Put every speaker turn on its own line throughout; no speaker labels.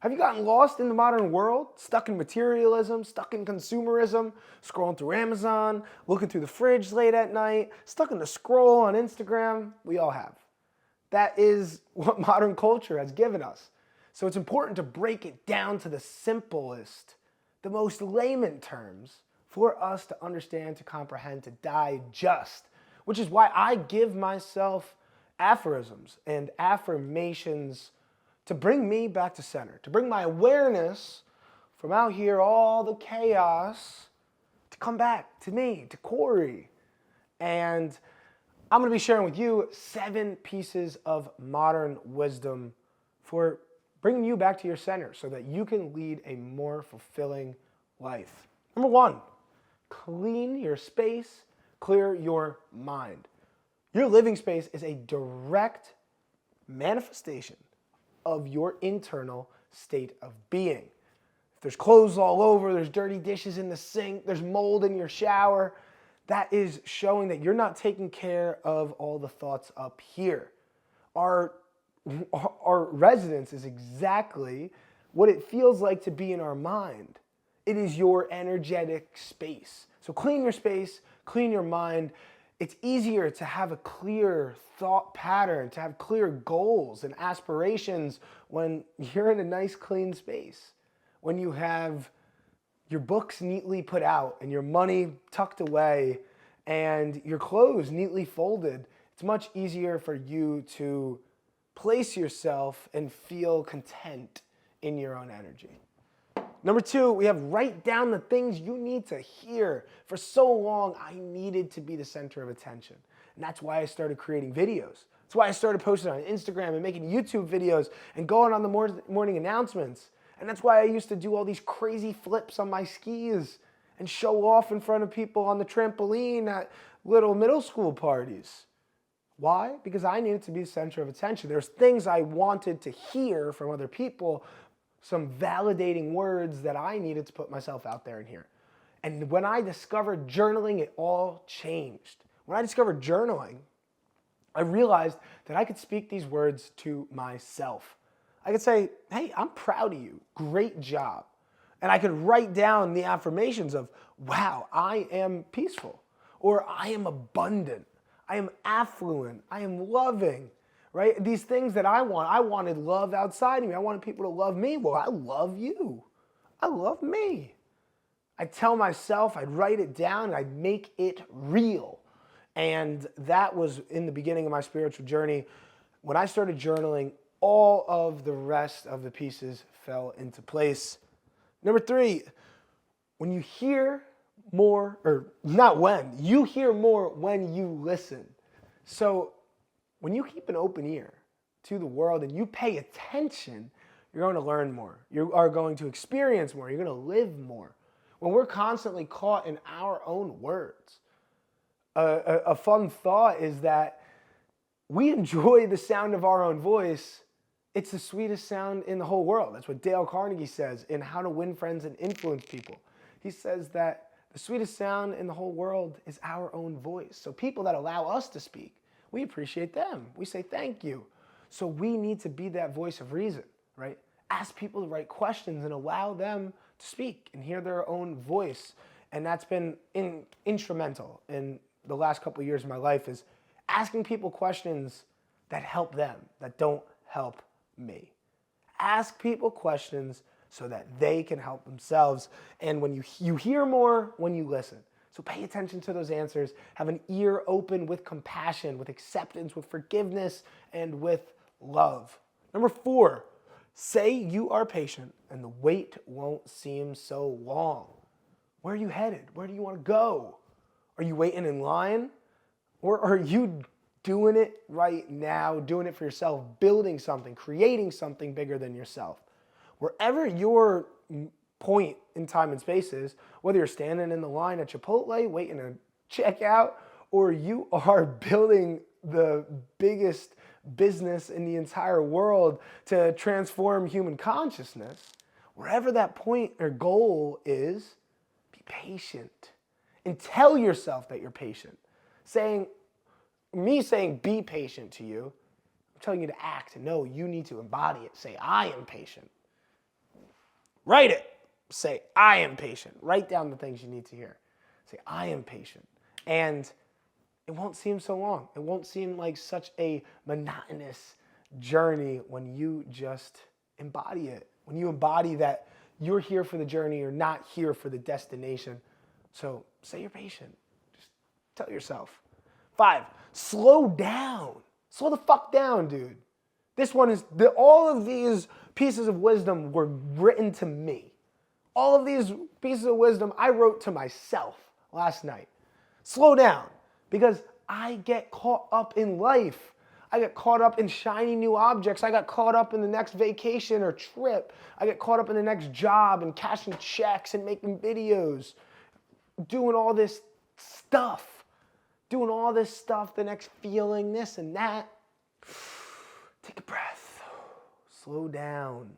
Have you gotten lost in the modern world? Stuck in materialism, stuck in consumerism, scrolling through Amazon, looking through the fridge late at night, stuck in the scroll on Instagram? We all have. That is what modern culture has given us. So it's important to break it down to the simplest, the most layman terms for us to understand, to comprehend, to digest, which is why I give myself aphorisms and affirmations to bring me back to center, to bring my awareness from out here, all the chaos, to come back to me, to Corey. And I'm going to be sharing with you 7 pieces of modern wisdom for bringing you back to your center so that you can lead a more fulfilling life. Number 1, clean your space, clear your mind. Your living space is a direct manifestation of your internal state of being. If there's clothes all over, there's dirty dishes in the sink, there's mold in your shower, that is showing that you're not taking care of all the thoughts up here. Our residence is exactly what it feels like to be in our mind. It is your energetic space. So clean your space, clean your mind. It's easier to have a clear thought pattern, to have clear goals and aspirations when you're in a nice, clean space. When you have your books neatly put out and your money tucked away and your clothes neatly folded, it's much easier for you to place yourself and feel content in your own energy. Number 2, we have write down the things you need to hear. For so long, I needed to be the center of attention. And that's why I started creating videos. That's why I started posting on Instagram and making YouTube videos and going on the morning announcements. And that's why I used to do all these crazy flips on my skis and show off in front of people on the trampoline at little middle school parties. Why? Because I needed to be the center of attention. There's things I wanted to hear from other people, some validating words that I needed to put myself out there and hear. And when I discovered journaling, it all changed. When I discovered journaling, I realized that I could speak these words to myself. I could say, hey, I'm proud of you. Great job. And I could write down the affirmations of, wow, I am peaceful, or I am abundant, I am affluent, I am loving, right? These things that I wanted love outside of me. I wanted people to love me. Well, I love you. I love me. I'd tell myself, I'd write it down, and I'd make it real. And that was in the beginning of my spiritual journey. When I started journaling, all of the rest of the pieces fell into place. Number 3, when you hear more, or not when, you hear more when you listen. So when you keep an open ear to the world and you pay attention, you're going to learn more. You are going to experience more. You're going to live more. When we're constantly caught in our own words, a fun thought is that we enjoy the sound of our own voice. It's the sweetest sound in the whole world. That's what Dale Carnegie says in How to Win Friends and Influence People. He says that the sweetest sound in the whole world is our own voice. So people that allow us to speak, we appreciate them. We say thank you. So we need to be that voice of reason, right? Ask people the right questions and allow them to speak and hear their own voice. And that's been instrumental in the last couple of years of my life, is asking people questions that help them, that don't help me. Ask people questions so that they can help themselves. And when you hear more when you listen. So pay attention to those answers. Have an ear open with compassion, with acceptance, with forgiveness, and with love. Number 4, say you are patient and the wait won't seem so long. Where are you headed? Where do you want to go? Are you waiting in line? Or are you doing it right now, doing it for yourself, building something, creating something bigger than yourself? Wherever your point in time and space is, whether you're standing in the line at Chipotle waiting to check out, or you are building the biggest business in the entire world to transform human consciousness, wherever that point or goal is, be patient. And tell yourself that you're patient. Saying be patient to you, I'm telling you to act. No, you need to embody it. Say, I am patient. Write it. Say, I am patient. Write down the things you need to hear. Say, I am patient. And it won't seem so long. It won't seem like such a monotonous journey when you just embody it. When you embody that you're here for the journey, you're not here for the destination. So say you're patient. Just tell yourself. 5, slow down. Slow the fuck down, dude. This one is, all of these pieces of wisdom were written to me. All of these pieces of wisdom I wrote to myself last night. Slow down, because I get caught up in life. I get caught up in shiny new objects. I got caught up in the next vacation or trip. I get caught up in the next job and cashing checks and making videos, doing all this stuff. The next feeling, this and that. Take a breath. Slow down.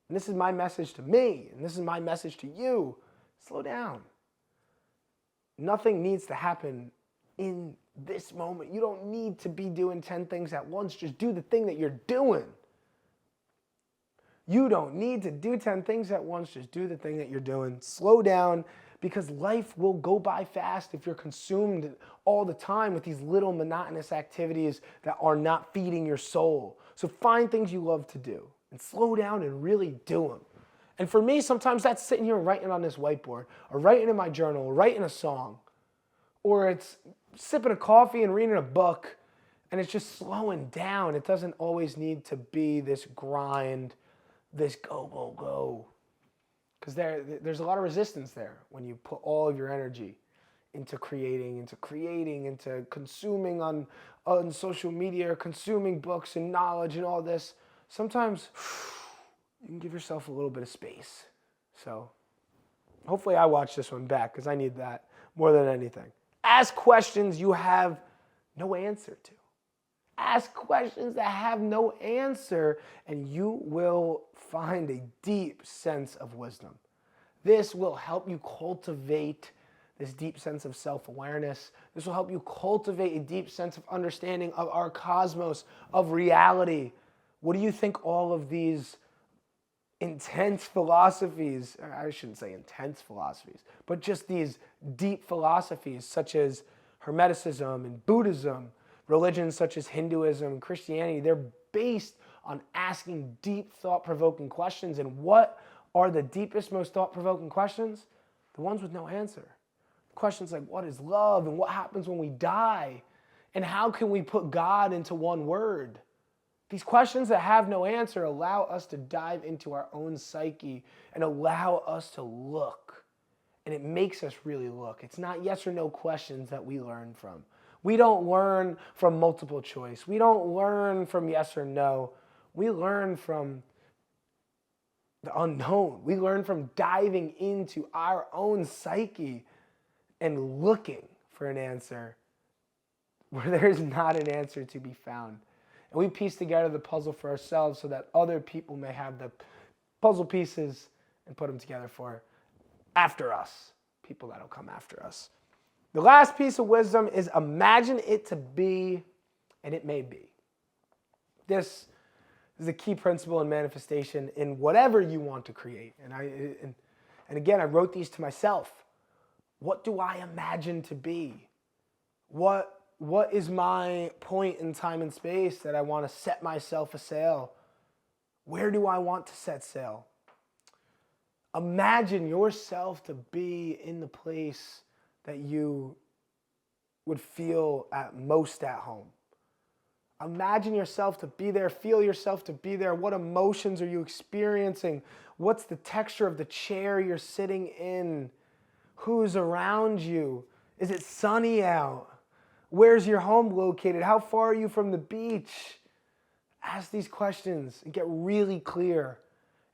And this is my message to me, and this is my message to you. Slow down. Nothing needs to happen in this moment. You don't need to be doing 10 things at once. Just do the thing that you're doing. You don't need to do 10 things at once. Just do the thing that you're doing. Slow down, because life will go by fast if you're consumed all the time with these little monotonous activities that are not feeding your soul. So find things you love to do and slow down and really do them. And for me, sometimes that's sitting here writing on this whiteboard, or writing in my journal, or writing a song, or it's sipping a coffee and reading a book, and it's just slowing down. It doesn't always need to be this grind, this go, go, go. Because there's a lot of resistance there when you put all of your energy into creating, into consuming on social media, consuming books and knowledge and all this. Sometimes you can give yourself a little bit of space. So hopefully I watch this one back, because I need that more than anything. Ask questions you have no answer to. Ask questions that have no answer, and you will find a deep sense of wisdom. This will help you cultivate this deep sense of self-awareness. This will help you cultivate a deep sense of understanding of our cosmos, of reality. What do you think all of these intense philosophies, I shouldn't say intense philosophies, but just these deep philosophies such as Hermeticism and Buddhism, religions such as Hinduism and Christianity, they're based on asking deep, thought-provoking questions. And what are the deepest, most thought-provoking questions? The ones with no answer. Questions like, what is love, and what happens when we die? And how can we put God into one word? These questions that have no answer allow us to dive into our own psyche and allow us to look. And it makes us really look. It's not yes or no questions that we learn from. We don't learn from multiple choice. We don't learn from yes or no. We learn from the unknown. We learn from diving into our own psyche and looking for an answer where there's not an answer to be found. And we piece together the puzzle for ourselves so that other people may have the puzzle pieces and put them together for after us, people that'll come after us. The last piece of wisdom is imagine it to be, and it may be. This is a key principle in manifestation in whatever you want to create. And again, I wrote these to myself. What do I imagine to be? What is my point in time and space that I want to set myself a sail? Where do I want to set sail? Imagine yourself to be in the place that you would feel at most at home. Imagine yourself to be there. Feel yourself to be there. What emotions are you experiencing? What's the texture of the chair you're sitting in? Who's around you? Is it sunny out? Where's your home located? How far are you from the beach? Ask these questions and get really clear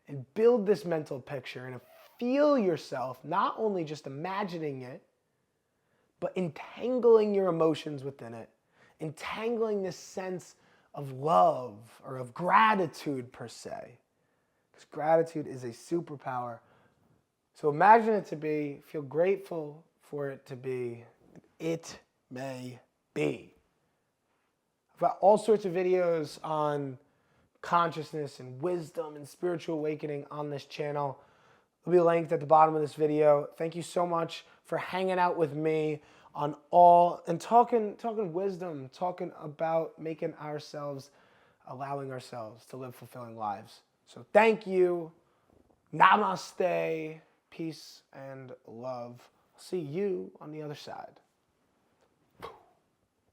and build this mental picture and feel yourself not only just imagining it, but entangling your emotions within it, entangling this sense of love or of gratitude per se. Because gratitude is a superpower. So imagine it to be, feel grateful for it to be, it may be. I've got all sorts of videos on consciousness and wisdom and spiritual awakening on this channel. It'll be linked at the bottom of this video. Thank you so much for hanging out with me on all and talking wisdom, talking about making ourselves, allowing ourselves to live fulfilling lives. So thank you. Namaste. Peace and love. See you on the other side.